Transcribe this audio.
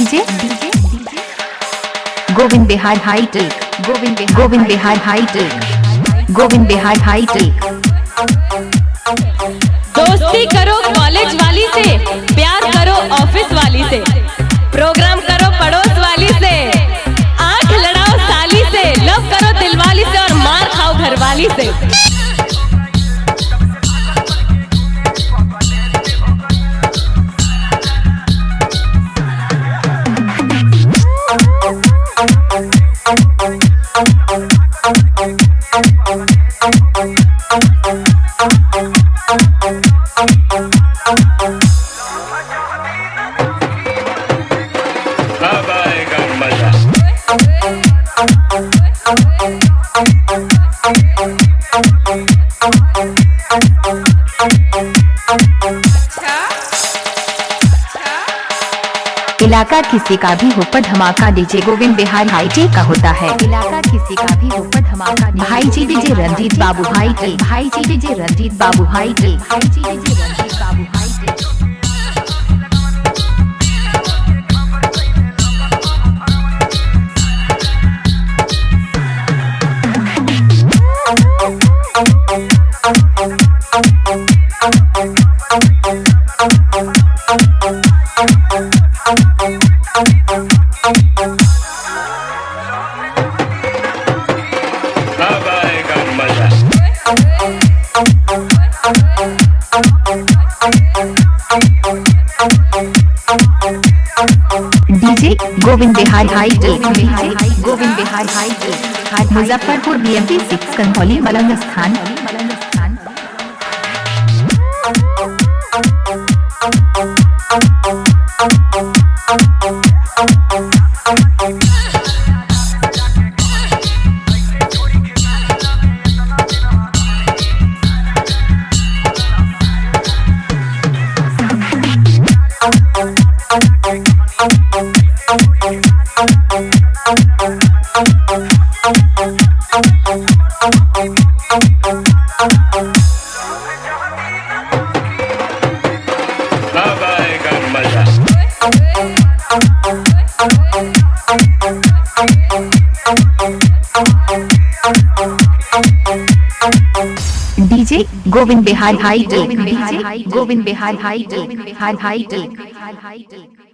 DJ Govind Bihar hitech, Govind Bihar hitech, Govind Bihar hitech. दोस्ती करो college वाली से, प्यार करो ऑफिस वाली से, प्रोग्राम करो पड़ोस वाली से, आंख लड़ाओ साली से, लव करो दिलवाली से और मार खाओ घरवाली से। अब आएगा मजा। इलाका किसी का भी हो पर धमाका डीजे गोविंद बिहार हाईटेक का होता है। इलाका किसी का भी हो पर धमाका भाई जी डीजे रंजीत बाबू हाईटेक, भाई जी डीजे रंजीत बाबू हाईटेक, भाई जी डीजे रंजीत बाबू हाईटेक। अब आएगा मजा। DJ Govind Bihar hitech, DJ Govind Bihar hitech, Muzaffarpur BMP 6 Kanhauli Malang Sthan. अब आएगा मजा। DJ Govind Bihar hitech, DJ Govind Bihar hitech, hi tech.